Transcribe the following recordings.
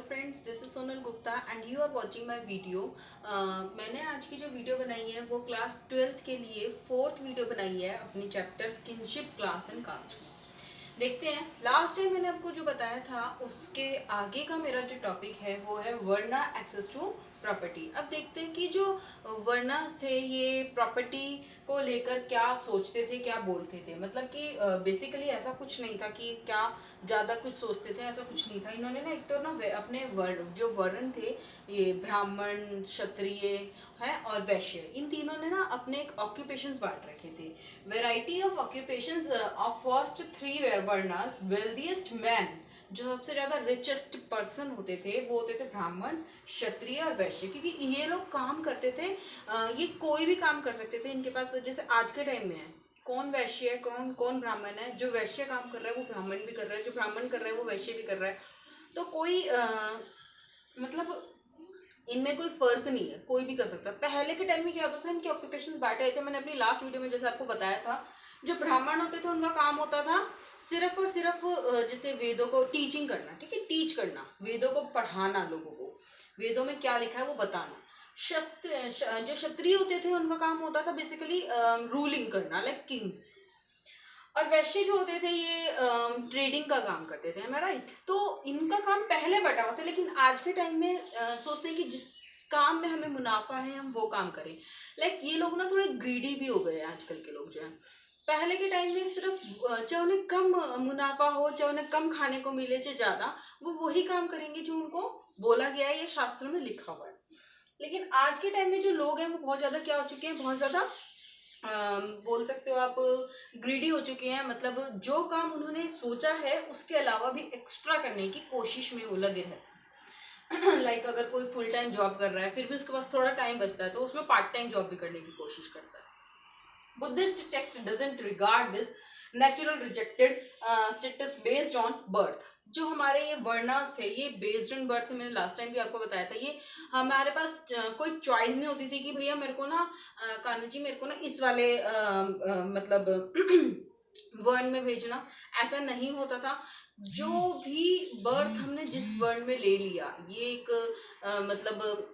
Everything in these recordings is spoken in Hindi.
Friends, this is Sonal Gupta and you are watching my video. मैंने आज की जो वीडियो बनाई है वो क्लास 12th के लिए फोर्थ वीडियो बनाई है अपनी chapter kinship class and caste की। देखते हैं, लास्ट टाइम मैंने आपको जो बताया था उसके आगे का मेरा जो टॉपिक है वो है वर्ना एक्सेस टू प्रॉपर्टी। अब देखते हैं कि जो वर्नास थे ये प्रॉपर्टी को लेकर क्या सोचते थे, क्या बोलते थे। मतलब कि बेसिकली ऐसा कुछ नहीं था कि क्या ज्यादा कुछ सोचते थे, ऐसा कुछ नहीं था। इन्होंने ना एक तो ना अपने वर्ण, जो वर्ण थे, ये ब्राह्मण, क्षत्रिय है और वैश्य, इन तीनों ने ना अपने एक ऑक्यूपेशंस बांट रखे थे। Variety of occupations of first three varnas, wealthiest man, जो सबसे ज्यादा रिचेस्ट पर्सन होते थे वो होते थे ब्राह्मण, क्षत्रिय और वैश्य। क्योंकि ये लोग काम करते थे, ये कोई भी काम कर सकते थे। इनके पास जैसे आज के टाइम में है, कौन वैश्य है, कौन कौन ब्राह्मण है। जो वैश्य काम कर रहा है वो ब्राह्मण भी कर रहा है, जो ब्राह्मण कर रहा है वो वैश्य भी कर रहा है। तो कोई मतलब इनमें कोई फर्क नहीं है, कोई भी कर सकता है। पहले के टाइम में क्या होता था, इनके ऑक्यूपेशंस बांटे थे। मैंने अपनी लास्ट वीडियो में जैसे आपको बताया था, जो ब्राह्मण होते थे उनका काम होता था सिर्फ और सिर्फ जैसे वेदों को टीचिंग करना, ठीक है, टीच करना, वेदों को पढ़ाना, लोगों को वेदों में क्या लिखा है वो बताना। जो क्षत्रिय होते थे उनका काम होता था बेसिकली रूलिंग करना, लाइक किंग। और वैश्य जो होते थे ये ट्रेडिंग का काम करते थे, हमें राइट। तो इनका काम पहले बटा हुआ था, लेकिन आज के टाइम में सोचते हैं कि जिस काम में हमें मुनाफा है हम वो काम करें। लाइक ये लोग ना थोड़े ग्रीडी भी हो गए हैं आजकल के लोग जो है। पहले के टाइम में सिर्फ चाहे उन्हें कम मुनाफा हो, चाहे उन्हें कम खाने को मिले, चाहे ज्यादा, वो वही काम करेंगे जो उनको बोला गया है या शास्त्रों में लिखा हुआ है। लेकिन आज के टाइम में जो लोग हैं वो बहुत ज्यादा क्या हो चुके हैं, बहुत ज्यादा बोल सकते हो आप ग्रीडी हो चुके हैं। मतलब जो काम उन्होंने सोचा है उसके अलावा भी एक्स्ट्रा करने की कोशिश में वो लगे रहते हैं। लाइक अगर कोई फुल टाइम जॉब कर रहा है फिर भी उसके पास थोड़ा टाइम बचता है तो उसमें पार्ट टाइम जॉब भी करने की कोशिश करता है। Buddhist text doesn't regard this natural rejected status based on birth। जो हमारे ये वर्णास थे ये बेस्ड ऑन बर्थ, मैंने लास्ट टाइम भी आपको बताया था। ये हमारे पास कोई चॉइस नहीं होती थी कि भैया मेरे को ना कान्हा जी मेरे को ना इस वाले मतलब वर्ण में भेजना, ऐसा नहीं होता था। जो भी बर्थ हमने जिस वर्ण में ले लिया ये एक मतलब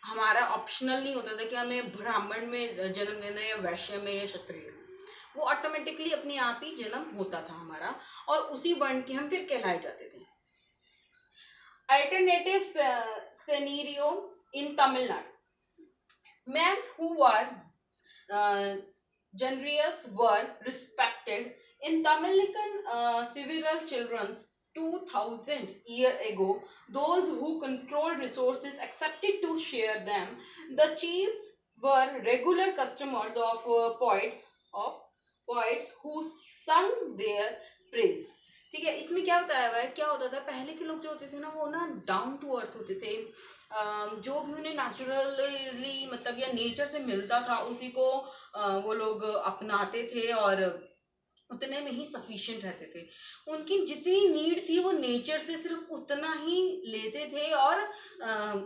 हमारा ऑप्शनल नहीं होता था कि हमें ब्राह्मण में जन्म लेना या वैश्य में या क्षत्रिय में। वो ऑटोमेटिकली अपने आप ही जन्म होता था हमारा, और उसी वर्ण के हम फिर कहलाए जाते थे। Alternative scenario in Tamil Nadu, men who were generous were respected. In Tamilican several children's 2000 year ago, those who controlled resources accepted to share them. The chief were regular customers of poets who sung their praise। ठीक है, इसमें क्या बताया हुआ है, क्या होता था पहले के लोग जो होते थे ना वो ना डाउन टू अर्थ होते थे। जो भी उन्हें नेचुरली मतलब या नेचर से मिलता था उसी को वो लोग अपनाते थे और उतने में ही सफिशिएंट रहते थे। उनकी जितनी नीड थी वो नेचर से सिर्फ उतना ही लेते थे और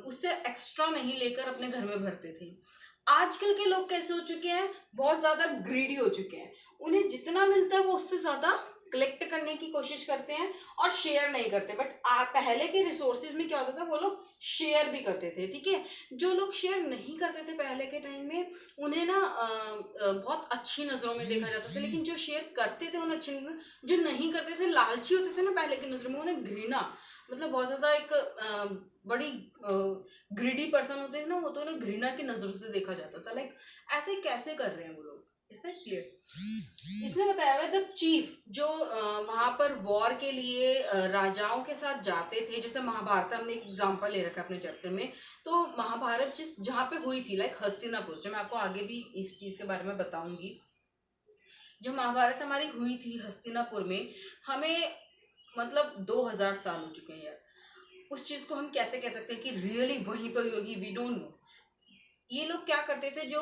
उससे एक्स्ट्रा नहीं लेकर अपने घर में भरते थे। आजकल के लोग कैसे हो चुके हैं, बहुत ज्यादा ग्रीडी हो चुके हैं। उन्हें जितना मिलता है वो उससे ज्यादा कलेक्ट करने की कोशिश करते हैं और शेयर नहीं करते। बट पहले के रिसोर्सेज में क्या होता था, वो लोग शेयर भी करते थे। ठीक है, जो लोग शेयर नहीं करते थे पहले के टाइम में उन्हें ना बहुत अच्छी नजरों में देखा जाता था। लेकिन जो शेयर करते थे उन्हें अच्छी नजर, जो नहीं करते थे, लालची होते थे ना पहले की नजरों में, उन्हें घृणा, मतलब बहुत ज्यादा एक बड़ी ग्रीडी पर्सन होते हैं ना वो, तो उन्हें घृणा की नजरों से देखा जाता था। लाइक ऐसे कैसे कर रहे हैं वो लोग, इससे क्लियर। इसमें बताया हुआ है द चीफ, जो वहां पर वॉर के लिए राजाओं के साथ जाते थे। जैसे महाभारत, हमने एक एग्जांपल ले रखा है अपने चैप्टर में। तो महाभारत जिस जहाँ पे हुई थी, लाइक हस्तिनापुर, जो मैं आपको आगे भी इस चीज के बारे में बताऊंगी। जो महाभारत हमारी हुई थी हस्तिनापुर में, हमें मतलब 2000 साल हो चुके हैं यार। उस चीज को हम कैसे कह सकते हैं कि रियली वहीं पर होगी, वी डोंट नो। ये लोग क्या करते थे, जो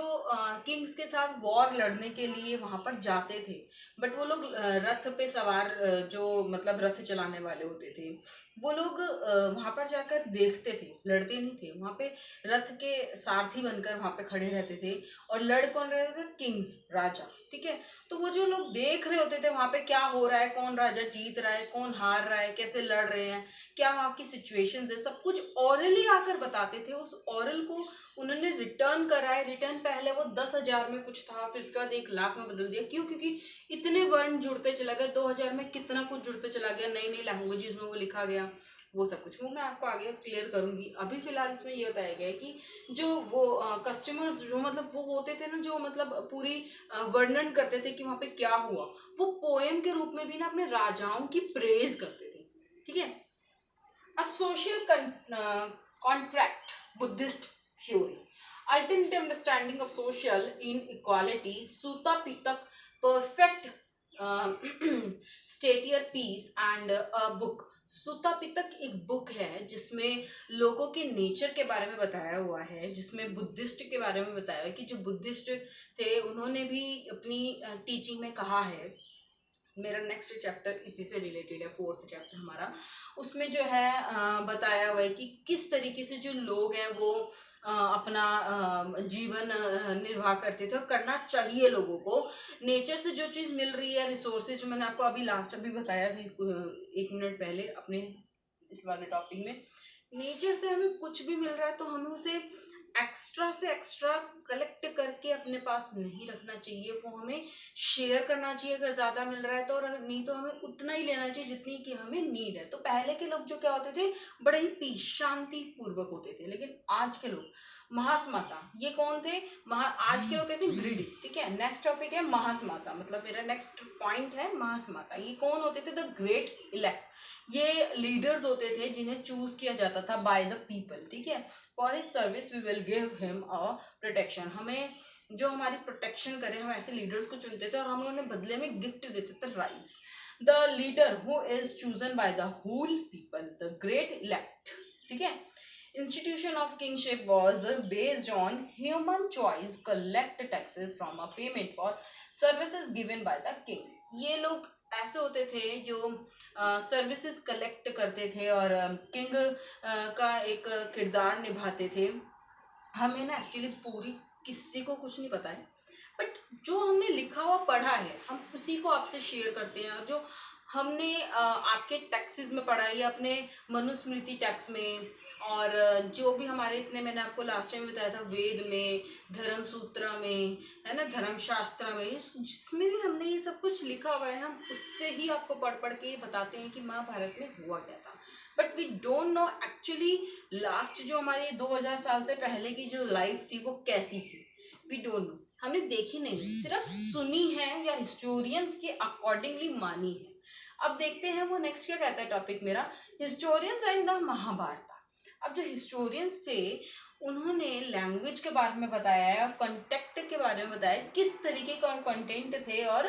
किंग्स के साथ वॉर लड़ने के लिए वहां पर जाते थे, बट वो लोग रथ पे सवार जो मतलब रथ चलाने वाले होते थे, वो लोग वहां पर जाकर देखते थे, लड़ते नहीं थे। वहां पे रथ के सारथी बनकर वहां पे खड़े रहते थे। और लड़ कौन रहे थे, किंग्स, राजा। ठीक है। तो वो जो लोग देख रहे होते थे वहां पे क्या हो रहा है, कौन राजा जीत रहा है, कौन हार रहा है, कैसे लड़ रहे हैं, क्या वहां की सिचुएशंस है, सब कुछ ओरली आकर बताते थे। उस ओरल को उन्होंने रिटर्न करा है। रिटर्न पहले वो 10,000 में कुछ था, फिर उसके बाद 1,00,000 में बदल दिया। क्यों? क्योंकि इतने वर्ण जुड़ते चला गया, 2000 में कितना कुछ जुड़ते चला गया, नई नई लैंग्वेजेस में वो लिखा गया, वो सब कुछ वो मैं आपको आगे क्लियर करूंगी। अभी फिलहाल इसमें ये बताया गया है कि जो वो कस्टमर्स जो मतलब वो होते थे ना, जो मतलब पूरी वर्णन करते थे कि वहां पे क्या हुआ, वो पोएम के रूप में भी ना अपने राजाओं की प्रेज करते थे। ठीक है। A social contract, Buddhist theory. Alternative understanding of social inequality, Sutta Pittak, perfect uh, stated peace and a book. सुता पितक एक बुक है जिसमें लोगों के नेचर के बारे में बताया हुआ है, जिसमें बुद्धिस्ट के बारे में बताया हुआ है कि जो बुद्धिस्ट थे उन्होंने भी अपनी टीचिंग में कहा है। मेरा नेक्स्ट चैप्टर इसी से रिलेटेड है, 4th चैप्टर हमारा। उसमें जो है बताया हुआ है कि किस तरीके से जो लोग हैं वो अपना जीवन निर्वाह करते थे और करना चाहिए लोगों को। नेचर से जो चीज़ मिल रही है, रिसोर्सेज, जो मैंने आपको अभी लास्ट अभी बताया अभी 1 मिनट पहले अपने इस वाले टॉपिक में, नेचर से हमें कुछ भी मिल रहा है तो हमें उसे एक्स्ट्रा से एक्स्ट्रा कलेक्ट करके अपने पास नहीं रखना चाहिए, वो हमें शेयर करना चाहिए अगर ज्यादा मिल रहा है तो, और अगर नहीं तो हमें उतना ही लेना चाहिए जितनी कि हमें नीड है। तो पहले के लोग जो क्या होते थे, बड़े ही पीस शांति पूर्वक होते थे। लेकिन आज के लोग, महासमाता, ये कौन थे? आज के लोग कैसे ग्रीडी। ठीक है। नेक्स्ट टॉपिक है महासमाता, मतलब मेरा नेक्स्ट पॉइंट है महासमाता। ये कौन होते थे? The great elect. ये लीडर्स होते थे जिन्हें चूज किया जाता था बाय द पीपल। ठीक है। For his service we will give him a protection. हमें जो हमारी प्रोटेक्शन करे, हम ऐसे लीडर्स को चुनते थे और हम उन्हें बदले में गिफ्ट देते थे, rice. The leader who is chosen by the whole people, the great elect. ठीक है। Institution of kingship was based on human choice, collect taxes from a payment for services given by the king. ये लोग ऐसे होते थे जो सर्विसेज कलेक्ट करते थे और किंग का एक किरदार निभाते थे। हमें ना एक्चुअली पूरी किसी को कुछ नहीं पता है, बट जो हमने लिखा हुआ पढ़ा है हम उसी को आपसे शेयर करते हैं। और जो हमने आपके टैक्सेस में पढ़ा है या अपने मनुस्मृति टैक्स में, और जो भी हमारे इतने मैंने आपको लास्ट टाइम बताया था वेद में, धर्म सूत्र में, है ना, धर्मशास्त्र में, जिसमें भी हमने ये सब कुछ लिखा हुआ है, हम उससे ही आपको पढ़ पढ़ के बताते हैं कि महाभारत में हुआ क्या था। But we don't know actually last जो हमारे 2000 साल से पहले की जो लाइफ थी वो कैसी थी। वी डोंट नो, हमने देखी नहीं, सिर्फ सुनी है या हिस्टोरियंस के अकॉर्डिंगली मानी है। अब देखते हैं वो नेक्स्ट क्या कहता है टॉपिक मेरा, हिस्टोरियंस एंड द महाभारत। अब जो हिस्टोरियंस थे उन्होंने लैंग्वेज के बारे में बताया है और कंटेक्ट के बारे में बताया किस तरीके का कंटेंट थे और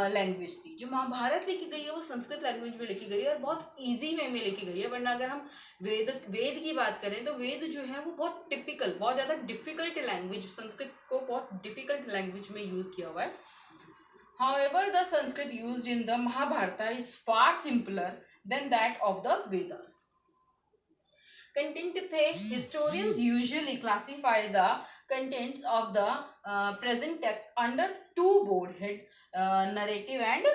लैंग्वेज थी। जो महाभारत लिखी गई है वो संस्कृत लैंग्वेज में लिखी गई है और बहुत इजी वे में लिखी गई है। वरना अगर हम वेद की बात करें तो वेद जो है वो बहुत टिपिकल, बहुत ज़्यादा डिफिकल्ट लैंग्वेज, संस्कृत को बहुत डिफिकल्ट लैंग्वेज में यूज़ किया हुआ है। However, the Sanskrit used in the Mahabharata is far simpler than that of the Vedas. Content थे, historians usually classify the contents of the present text under two board head, narrative and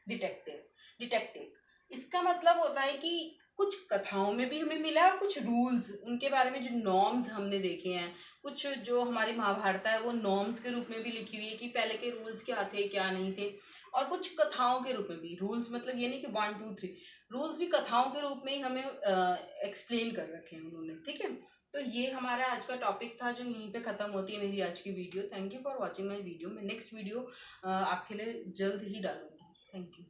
detective. इसका मतलब होता है कि कुछ कथाओं में भी हमें मिला है और कुछ रूल्स, उनके बारे में जो नॉर्म्स हमने देखे हैं, कुछ जो हमारी महाभारत है वो नॉर्म्स के रूप में भी लिखी हुई है कि पहले के रूल्स क्या थे क्या नहीं थे। और कुछ कथाओं के रूप में भी रूल्स, मतलब ये नहीं कि 1 2 3, रूल्स भी कथाओं के रूप में ही हमें एक्सप्लेन कर रखे हैं उन्होंने। ठीक है। तो ये हमारा आज का टॉपिक था जो यहीं पे खत्म होती है मेरी आज की video. Thank you for watching my video. मैं नेक्स्ट वीडियो आपके लिए जल्द ही डालूंगी। Thank you.